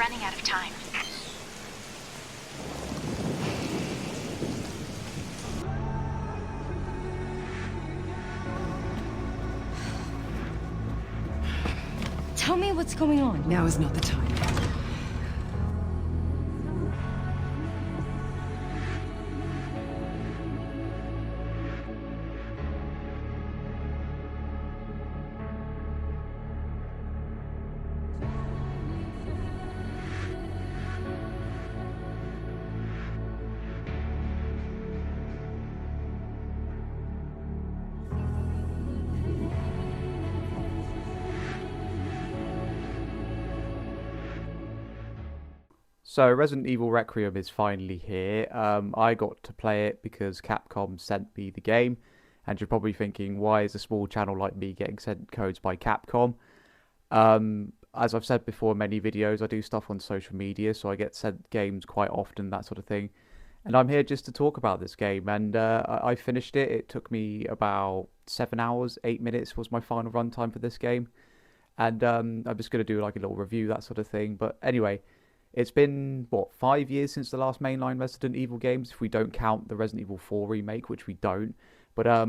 running out of time. Tell me what's going on. Now is not the time. So Resident Evil Requiem is finally here. I got to play it because Capcom sent me the game, and you're probably thinking, why is a small channel like me getting sent codes by Capcom? As I've said before in many videos, I do stuff on social media, so I get sent games quite often, that sort of thing. And I'm here just to talk about this game, and I finished it. It took me about 7 hours, 8 minutes was my final runtime for this game. And I'm just going to do like a little review, that sort of thing. But anyway, it's been, what, 5 years since the last mainline Resident Evil games, if we don't count the Resident Evil 4 remake, which we don't. But,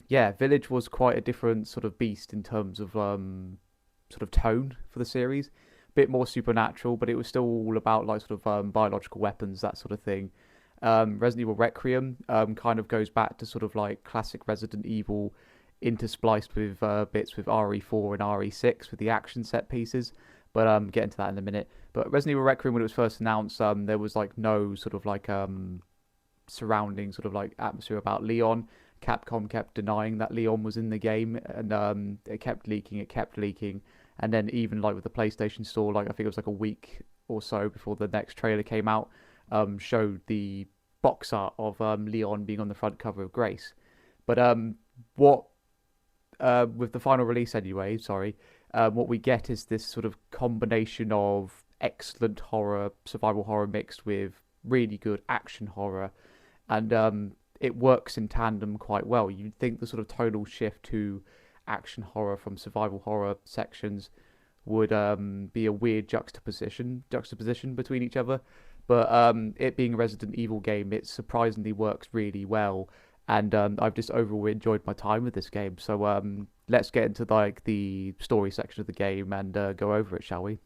yeah, Village was quite a different sort of beast in terms of sort of tone for the series. A bit more supernatural, but it was still all about, like, sort of biological weapons, that sort of thing. Resident Evil Requiem kind of goes back to sort of, like, classic Resident Evil interspliced with bits with RE4 and RE6 with the action set pieces. But get into that in a minute. But Resident Evil Requiem, when it was first announced, there was like no sort of like surrounding sort of like atmosphere about Leon. Capcom kept denying that Leon was in the game, and it kept leaking, and then even like with the PlayStation Store, like I think it was like a week or so before the next trailer came out, showed the box art of Leon being on the front cover of Grace. But what with the final release anyway, what we get is this sort of combination of excellent horror, survival horror mixed with really good action horror, and it works in tandem quite well. You'd think the sort of tonal shift to action horror from survival horror sections would be a weird juxtaposition between each other, but it being a Resident Evil game, it surprisingly works really well. And I've just overall enjoyed my time with this game. So let's get into like the story section of the game and go over it, shall we?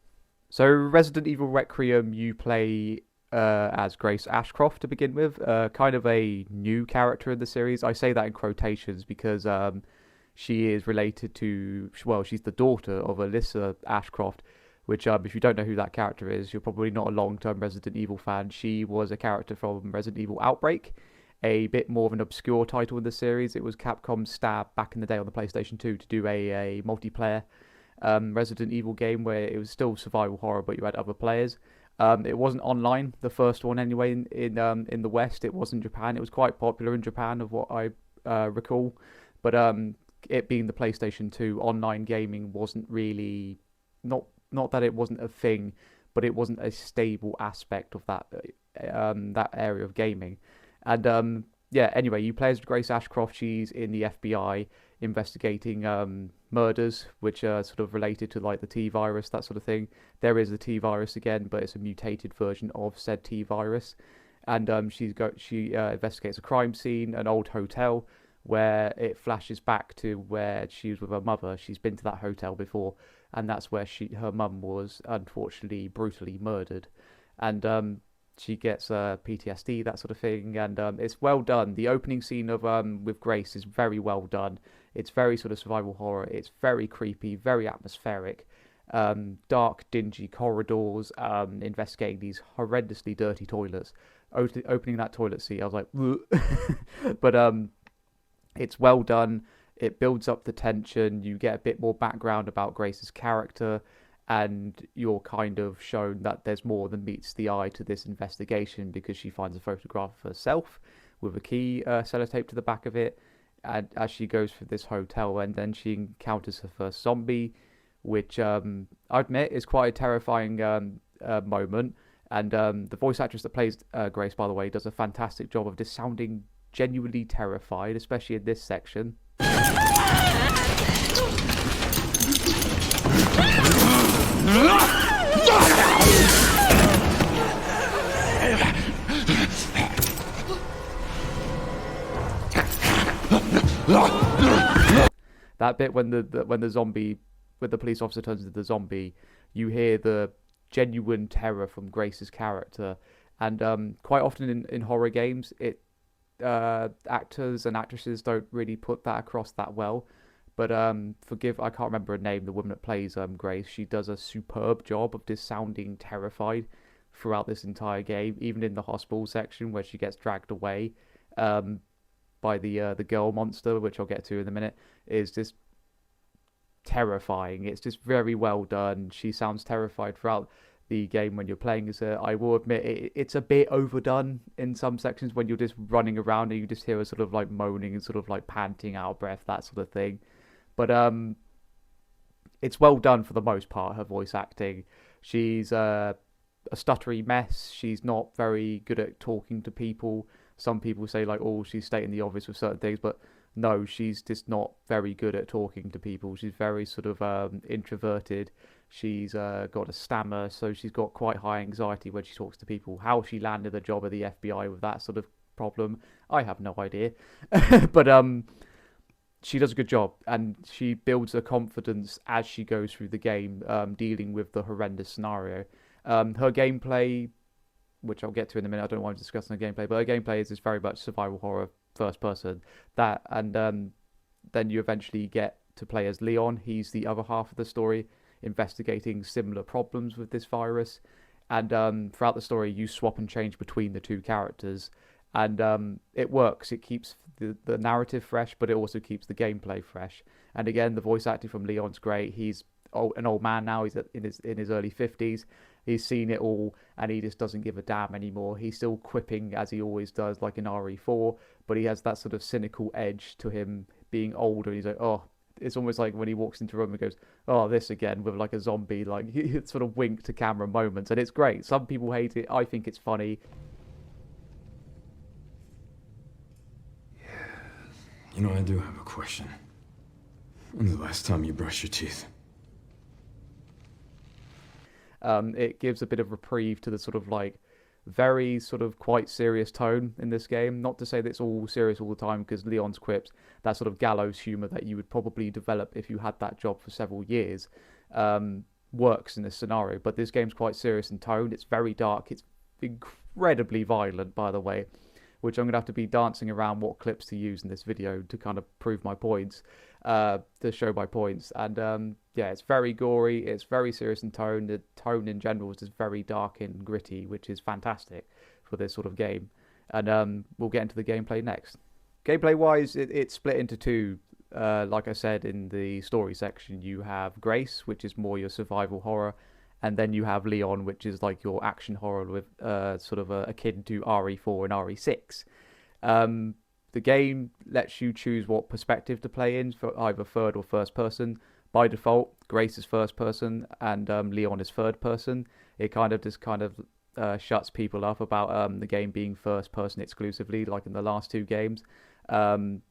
So Resident Evil Requiem, you play as Grace Ashcroft to begin with, kind of a new character in the series. I say that in quotations because she is related to, well, she's the daughter of Alyssa Ashcroft, which if you don't know who that character is, you're probably not a long-term Resident Evil fan. She was a character from Resident Evil Outbreak, a bit more of an obscure title in the series. It was Capcom's stab back in the day on the PlayStation 2 to do a multiplayer Resident Evil game where it was still survival horror, but you had other players. It wasn't online, the first one anyway, in the West. It was in Japan. It was quite popular in Japan, of what I recall. But it being the PlayStation 2, online gaming wasn't really, not that it wasn't a thing, but it wasn't a stable aspect of that area of gaming. And yeah, anyway, you play as Grace Ashcroft. She's in the FBI investigating murders, which are sort of related to like the T-virus, that sort of thing. There is the T-virus again, but it's a mutated version of said T-virus. And she investigates a crime scene, an old hotel, where it flashes back to where she was with her mother. She's been to that hotel before, and that's where her mum was unfortunately brutally murdered. And she gets PTSD, that sort of thing, and it's well done. The opening scene of with Grace is very well done. It's very sort of survival horror. It's very creepy, very atmospheric. Dark, dingy corridors, investigating these horrendously dirty toilets. Opening that toilet seat, I was like, but it's well done. It builds up the tension. You get a bit more background about Grace's character, and you're kind of shown that there's more than meets the eye to this investigation, because she finds a photograph of herself with a key sellotape to the back of it, and as she goes through this hotel, and then she encounters her first zombie, which I admit is quite a terrifying moment. And the voice actress that plays Grace, by the way, does a fantastic job of just sounding genuinely terrified, especially in this section. That bit when when the police officer turns into the zombie, you hear the genuine terror from Grace's character, and quite often in horror games, actors and actresses don't really put that across that well. But I can't remember her name, the woman that plays Grace. She does a superb job of just sounding terrified throughout this entire game, even in the hospital section where she gets dragged away um, by the girl monster, which I'll get to in a minute, is just terrifying. It's just very well done. She sounds terrified throughout the game when you're playing as her. I will admit it's a bit overdone in some sections when you're just running around and you just hear her sort of like moaning and sort of like panting out of breath, that sort of thing. But it's well done for the most part. Her voice acting. She's a stuttery mess. She's not very good at talking to people. Some people say like, oh, she's stating the obvious with certain things, but no, she's just not very good at talking to people. She's very sort of introverted. She's got a stammer, so she's got quite high anxiety when she talks to people. How she landed the job at the FBI with that sort of problem, I have no idea. But she does a good job, and she builds her confidence as she goes through the game, dealing with the horrendous scenario. Her gameplay, which I'll get to in a minute, I don't know why I'm discussing her gameplay, but her gameplay is very much survival horror, first person. That, and then you eventually get to play as Leon. He's the other half of the story, investigating similar problems with this virus. And throughout the story, you swap and change between the two characters, and it works. It keeps the narrative fresh, but it also keeps the gameplay fresh. And again, the voice acting from Leon's great. He's an old man now. He's in his early 50s. He's seen it all, and he just doesn't give a damn anymore. He's still quipping as he always does, like in RE4, but he has that sort of cynical edge to him being older. He's like, oh, it's almost like when he walks into a room and goes, oh, this again, with like a zombie, like he sort of wink to camera moments, and it's great. Some people hate it. I think it's funny. You know, I do have a question. When's the last time you brushed your teeth? It gives a bit of reprieve to the sort of like very sort of quite serious tone in this game. Not to say that it's all serious all the time, because Leon's quips, that sort of gallows humor that you would probably develop if you had that job for several years, works in this scenario. But this game's quite serious in tone. It's very dark. It's incredibly violent, by the way, which I'm going to have to be dancing around what clips to use in this video to kind of prove my points, to show my points. And yeah, it's very gory, it's very serious in tone. The tone in general is just very dark and gritty, which is fantastic for this sort of game. And we'll get into the gameplay next. Gameplay-wise, it's split into two. Like I said, in the story section, you have Grace, which is more your survival horror, and then you have Leon, which is like your action horror with sort of akin to RE4 and RE6. The game lets you choose what perspective to play in, for either third or first person. By default, Grace is first person and Leon is third person. It kind of shuts people up about the game being first person exclusively, like in the last two games,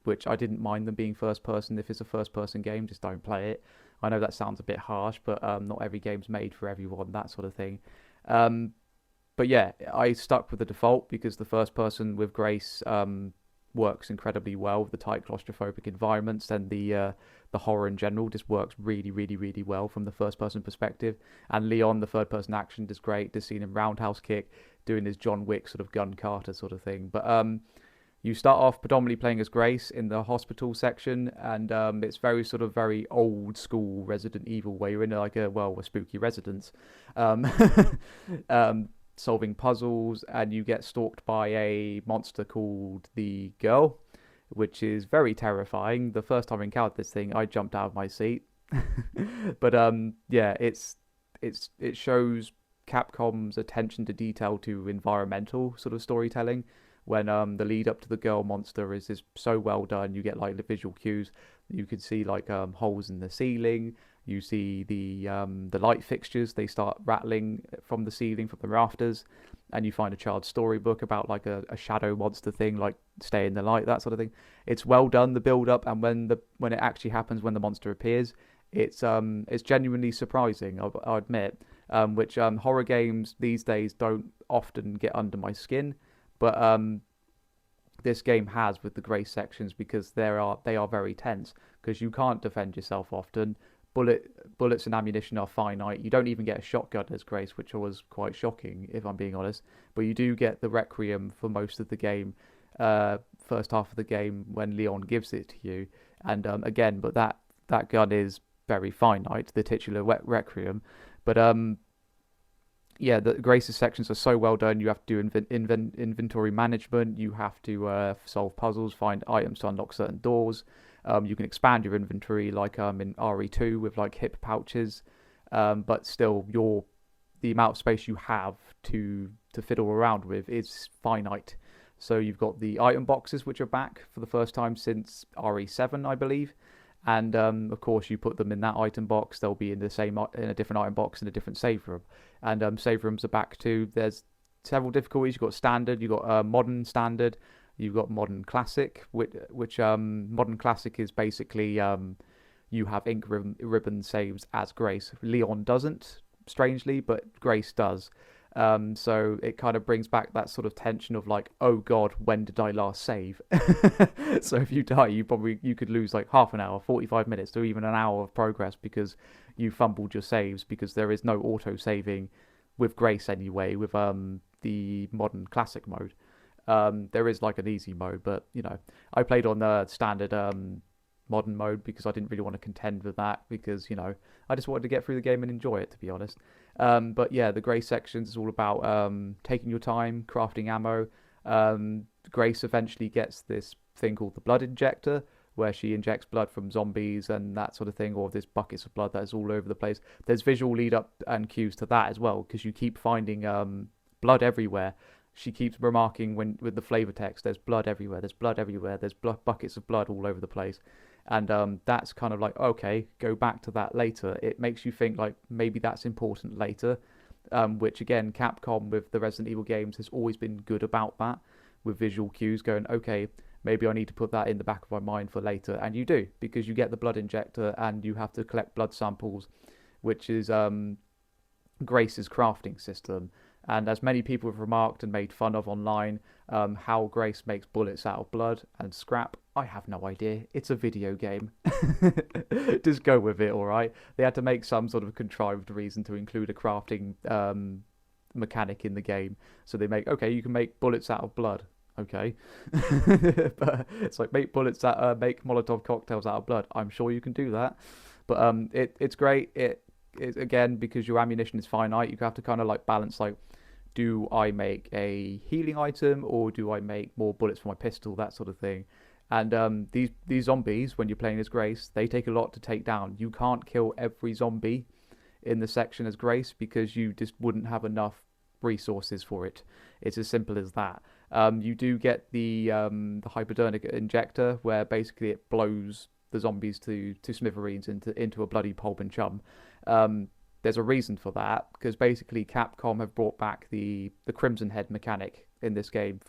which I didn't mind them being first person. If it's a first person game, just don't play it. I know that sounds a bit harsh, but not every game's made for everyone, that sort of thing. But yeah, I stuck with the default because the first person with Grace works incredibly well with the tight claustrophobic environments, and the horror in general just works really, really, really well from the first person perspective. And Leon, the third person action, is great. Just seeing him roundhouse kick, doing his John Wick sort of gun carter sort of thing. But you start off predominantly playing as Grace in the hospital section, and it's very old school Resident Evil, where you're in like a spooky residence, solving puzzles, and you get stalked by a monster called the Girl, which is very terrifying. The first time I encountered this thing, I jumped out of my seat. But yeah, it shows Capcom's attention to detail to environmental sort of storytelling. When the lead up to the girl monster is so well done. You get like the visual cues. You can see like holes in the ceiling. You see the light fixtures. They start rattling from the ceiling, from the rafters, and you find a child's storybook about like a shadow monster thing, like stay in the light, that sort of thing. It's well done, the build up, and when it actually happens, when the monster appears, it's genuinely surprising. I admit, which horror games these days don't often get under my skin. But this game has with the Grace sections, because they are very tense. because you can't defend yourself often. Bullets and ammunition are finite. You don't even get a shotgun as Grace, which was quite shocking, if I'm being honest. But you do get the Requiem for most of the game, first half of the game when Leon gives it to you. And again, but that gun is very finite, the titular Requiem. But yeah, the Grace's sections are so well done. You have to do inventory management. You have to solve puzzles, find items to unlock certain doors. You can expand your inventory like in RE2 with like hip pouches, but still the amount of space you have to fiddle around with is finite. So you've got the item boxes, which are back for the first time since RE7, I believe. And of course, you put them in that item box. They'll be in a different item box in a different save room. And save rooms are back too. There's several difficulties. You've got standard. You've got modern standard. You've got modern classic, which modern classic is basically you have ink ribbon saves as Grace. Leon doesn't, strangely, but Grace does. So it kind of brings back that sort of tension of like, oh god, when did I last save? So if you die, you could lose like half an hour, 45 minutes, or even an hour of progress because you fumbled your saves, because there is no auto saving with Grace anyway, with the modern classic mode. There is like an easy mode, but I played on the standard modern mode because I didn't really want to contend with that, because I just wanted to get through the game and enjoy it, to be honest. But yeah, the Grace sections is all about taking your time, crafting ammo. Grace eventually gets this thing called the blood injector, where she injects blood from zombies and that sort of thing, or there's buckets of blood that is all over the place. There's visual lead up and cues to that as well, because you keep finding blood everywhere. She keeps remarking with the flavor text, there's blood everywhere, there's blood everywhere, there's buckets of blood all over the place. And that's kind of like, okay, go back to that later. It makes you think like maybe that's important later, which again, Capcom with the Resident Evil games has always been good about that, with visual cues going, okay, maybe I need to put that in the back of my mind for later. And you do, because you get the blood injector and you have to collect blood samples, which is Grace's crafting system. And as many people have remarked and made fun of online, how Grace makes bullets out of blood and scrap, I have no idea. It's a video game. Just go with it, alright? They had to make some sort of contrived reason to include a crafting mechanic in the game. So they okay, you can make bullets out of blood. Okay. But it's like, make bullets that make Molotov cocktails out of blood. I'm sure you can do that. But it's great. It again, because your ammunition is finite, you have to kind of like balance, like, do I make a healing item or do I make more bullets for my pistol, that sort of thing. And these zombies, when you're playing as Grace, they take a lot to take down. You can't kill every zombie in the section as Grace because you just wouldn't have enough resources for it. It's as simple as that. You do get the hypodermic injector, where basically it blows the zombies to smithereens into a bloody pulp and chum. There's a reason for that, because basically Capcom have brought back the Crimson Head mechanic in this game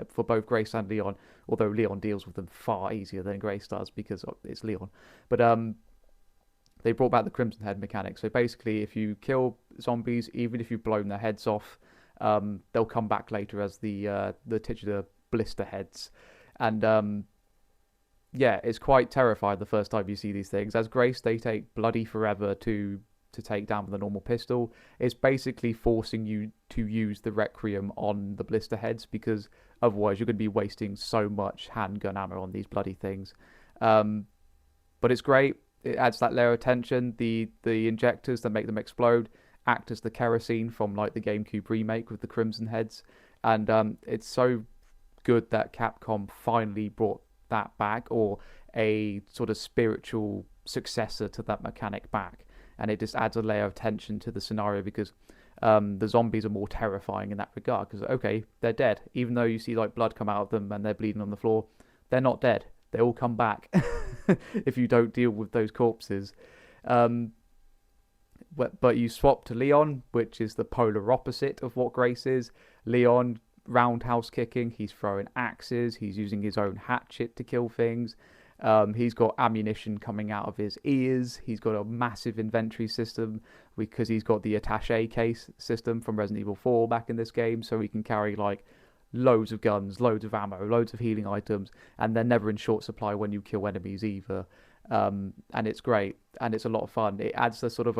for both Grace and Leon, although Leon deals with them far easier than Grace does because it's Leon. But they brought back the Crimson Head mechanic. So basically, if you kill zombies, even if you've blown their heads off, they'll come back later as the titular blister heads. And yeah, it's quite terrifying the first time you see these things. As Grace, they take bloody forever to take down with a normal pistol. It's basically forcing you to use the Requiem on the blister heads, because otherwise you're going to be wasting so much handgun ammo on these bloody things. But it's great. It adds that layer of tension. The injectors that make them explode act as the kerosene from like the GameCube remake with the Crimson Heads. And it's so good that Capcom finally brought that back, or a sort of spiritual successor to that mechanic back. And it just adds a layer of tension to the scenario, because the zombies are more terrifying in that regard, because okay, they're dead, even though you see like blood come out of them and they're bleeding on the floor. They're not dead, they all come back if you don't deal with those corpses. But you swap to Leon, which is the polar opposite of what Grace is. Leon, roundhouse kicking, he's throwing axes, he's using his own hatchet to kill things. He's got ammunition coming out of his ears. He's got a massive inventory system because he's got the attaché case system from Resident Evil 4 back in this game, so he can carry like loads of guns, loads of ammo, loads of healing items, and they're never in short supply when you kill enemies either. And it's great, and it's a lot of fun. It adds a sort of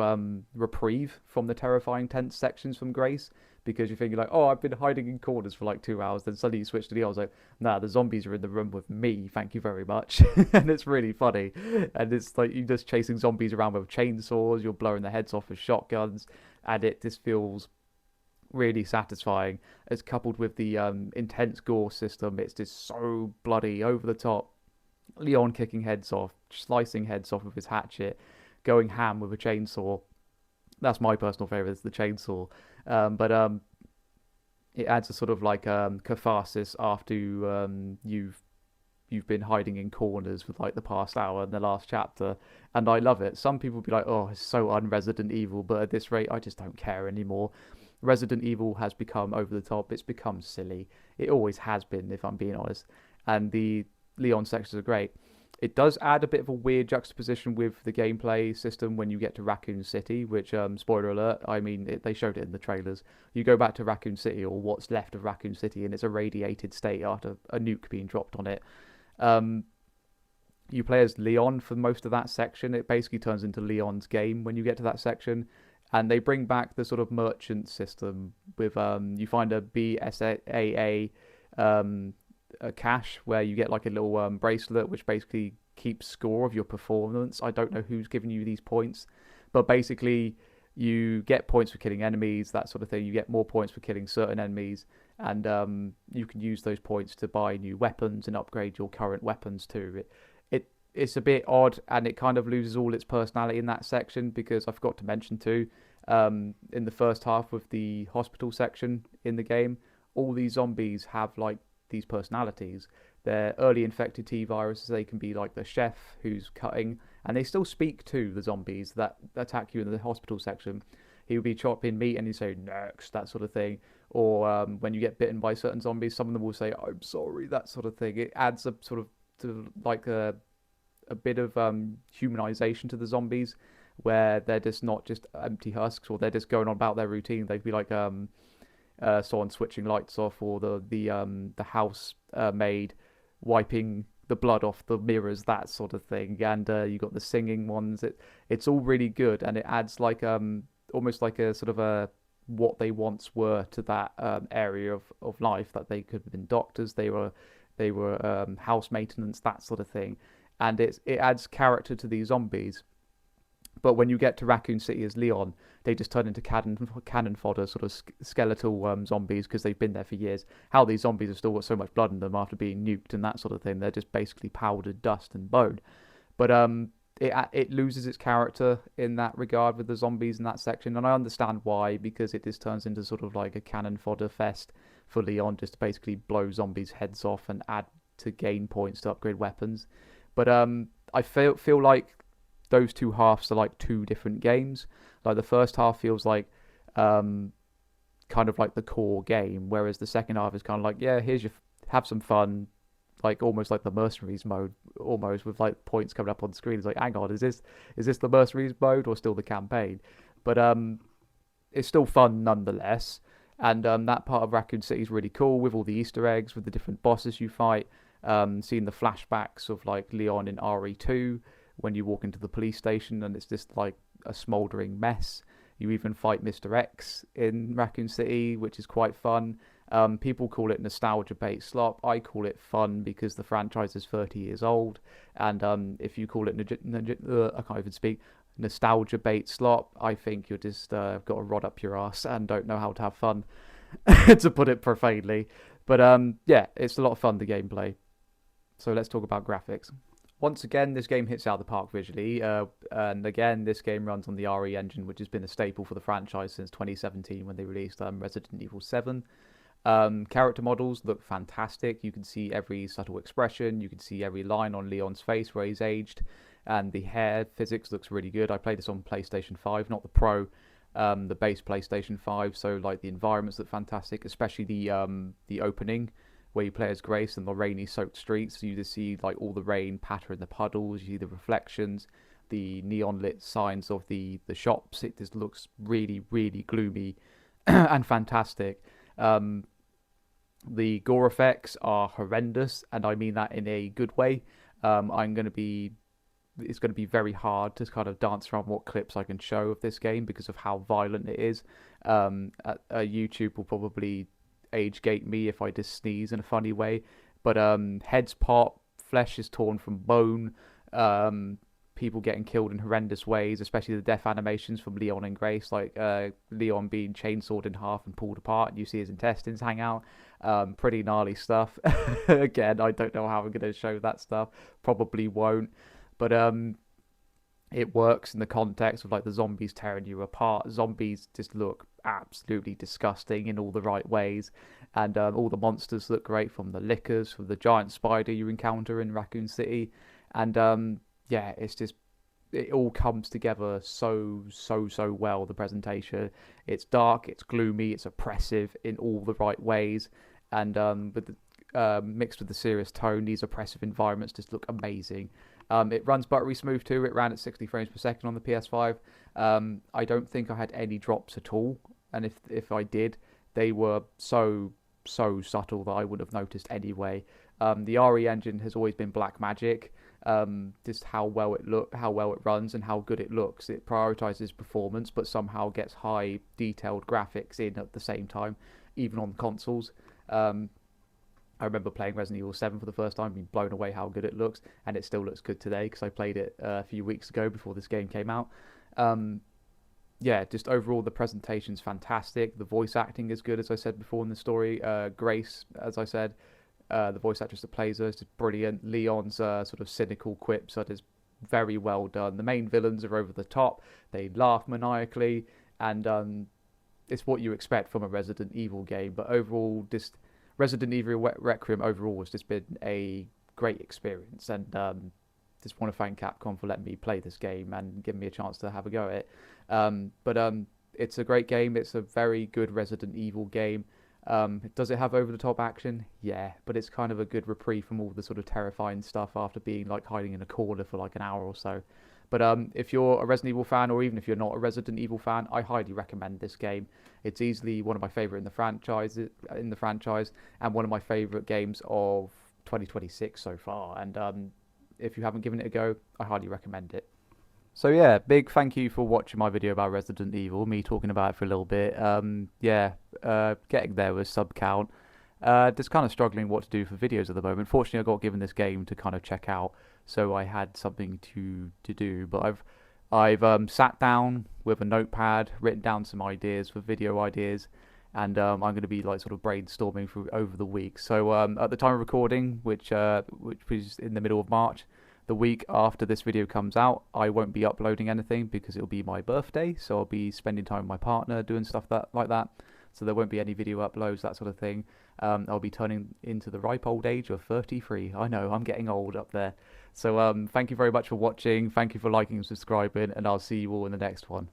reprieve from the terrifying tense sections from Grace, because you're thinking like, oh, I've been hiding in corners for like 2 hours, then suddenly you switch to the, I was like, nah, the zombies are in the room with me, thank you very much. And it's really funny, and it's like you're just chasing zombies around with chainsaws, you're blowing their heads off with shotguns, and it just feels really satisfying. It's coupled with the intense gore system. It's just so bloody over the top. Leon kicking heads off, slicing heads off with his hatchet, going ham with a chainsaw. That's my personal favorite, is the chainsaw. But it adds a sort of like catharsis after you've been hiding in corners for like the past hour in the last chapter, and I love it. Some people be like, oh, it's so un-Resident Evil, but at this rate I just don't care anymore. Resident Evil has become over the top, it's become silly. It always has been, if I'm being honest. And the Leon sections are great. It does add a bit of a weird juxtaposition with the gameplay system when you get to Raccoon City, which, spoiler alert, I mean, they showed it in the trailers. You go back to Raccoon City, or what's left of Raccoon City, and it's a radiated state after a nuke being dropped on it. You play as Leon for most of that section. It basically turns into Leon's game when you get to that section. And they bring back the sort of merchant system with, you find a BSAA a cache where you get like a little bracelet which basically keeps score of your performance. I don't know who's giving you these points, but basically you get points for killing enemies, that sort of thing. You get more points for killing certain enemies, and you can use those points to buy new weapons and upgrade your current weapons too. It's a bit odd, and it kind of loses all its personality in that section, because I forgot to mention too, in the first half of the hospital section in the game, all these zombies have like these personalities. They're early infected T-viruses. They can be like the chef who's cutting, and they still speak to the zombies that attack you in the hospital section. He would be chopping meat and he'd say next, that sort of thing. Or when you get bitten by certain zombies, some of them will say I'm sorry, that sort of thing. It adds a sort of to like a bit of humanization to the zombies, where they're just not just empty husks, or they're just going on about their routine. They'd be like someone switching lights off, or the house maid wiping the blood off the mirrors, that sort of thing. And you got the singing ones. It's all really good, and it adds like almost like a sort of a what they once were to that area of life, that they could have been doctors, they were house maintenance, that sort of thing. And it adds character to these zombies. But when you get to Raccoon City as Leon, they just turn into cannon fodder, sort of skeletal zombies, because they've been there for years. How these zombies have still got so much blood in them after being nuked and that sort of thing. They're just basically powdered dust and bone. But it loses its character in that regard with the zombies in that section. And I understand why, because it just turns into sort of like a cannon fodder fest for Leon, just to basically blow zombies' heads off and add to gain points to upgrade weapons. But I feel like those two halves are like two different games. Like the first half feels like kind of like the core game, whereas the second half is kind of like, yeah, here's your have some fun, like almost like the mercenaries mode, almost, with like points coming up on the screen. It's like, hang on, is this the mercenaries mode or still the campaign? But it's still fun nonetheless. And that part of Raccoon City is really cool, with all the Easter eggs, with the different bosses you fight. Seeing the flashbacks of like Leon in RE2 when you walk into the police station and it's just like a smouldering mess. You even fight Mr. X in Raccoon City, which is quite fun. People call it nostalgia bait slop. I call it fun because the franchise is 30 years old. And if you call it, I can't even speak, nostalgia bait slop, I think you're just got a rod up your ass and don't know how to have fun, to put it profanely. But yeah, it's a lot of fun, the gameplay. So let's talk about graphics. Once again, this game hits out of the park visually, and again, this game runs on the RE engine, which has been a staple for the franchise since 2017 when they released Resident Evil 7. Character models look fantastic. You can see every subtle expression, you can see every line on Leon's face where he's aged, and the hair physics looks really good. I played this on PlayStation 5, not the Pro, the base PlayStation 5, so like the environments look fantastic, especially the opening, where you play as Grace and the rainy soaked streets. You just see like all the rain patter in the puddles, you see the reflections, the neon lit signs of the shops. It just looks really, really gloomy and fantastic. The gore effects are horrendous, and I mean that in a good way. I'm going to be it's going to be very hard to kind of dance around what clips I can show of this game because of how violent it is. YouTube will probably age gate me if I just sneeze in a funny way, but heads pop, flesh is torn from bone, people getting killed in horrendous ways, especially the death animations from Leon and Grace, like Leon being chainsawed in half and pulled apart, and you see his intestines hang out. Pretty gnarly stuff. Again, I don't know how I'm going to show that stuff. Probably won't. But it works in the context of like the zombies tearing you apart. Zombies just look absolutely disgusting in all the right ways, and all the monsters look great, from the lickers, from the giant spider you encounter in Raccoon City, and yeah, it's just, it all comes together so well. The presentation, it's dark, it's gloomy, it's oppressive in all the right ways, and with the mixed with the serious tone, these oppressive environments just look amazing. It runs buttery smooth too. It ran at 60 frames per second on the PS5. I don't think I had any drops at all, and if I did, they were so subtle that I would have noticed anyway. The RE engine has always been black magic. Just how well it runs, and how good it looks. It prioritizes performance, but somehow gets high detailed graphics in at the same time, even on consoles. I remember playing Resident Evil 7 for the first time, being blown away how good it looks, and it still looks good today because I played it a few weeks ago before this game came out. Yeah, just overall the presentation's fantastic. The voice acting is good, as I said before in the story. Grace, as I said, the voice actress that plays her is just brilliant. Leon's sort of cynical quips are just very well done. The main villains are over the top. They laugh maniacally, and it's what you expect from a Resident Evil game. But overall, just Resident Evil Requiem overall has just been a great experience, and just want to thank Capcom for letting me play this game and giving me a chance to have a go at it. But it's a great game. It's a very good Resident Evil game. Does it have over-the-top action? Yeah, but it's kind of a good reprieve from all the sort of terrifying stuff after being like hiding in a corner for like an hour or so. But if you're a Resident Evil fan, or even if you're not a Resident Evil fan, I highly recommend this game. It's easily one of my favorite in the franchise, and one of my favorite games of 2026 so far. And if you haven't given it a go, I highly recommend it. So yeah, big thank you for watching my video about Resident Evil, me talking about it for a little bit. Yeah, getting there with sub count. Just kind of struggling what to do for videos at the moment. Fortunately, I got given this game to kind of check out, so I had something to do. But I've sat down with a notepad, written down some ideas for video ideas, and I'm going to be like sort of brainstorming through over the week. So at the time of recording, which was in the middle of March, the week after this video comes out, I won't be uploading anything because it'll be my birthday, so I'll be spending time with my partner, doing stuff like that. So there won't be any video uploads, that sort of thing. I'll be turning into the ripe old age of 33. I know, I'm getting old up there. So thank you very much for watching. Thank you for liking and subscribing, and I'll see you all in the next one.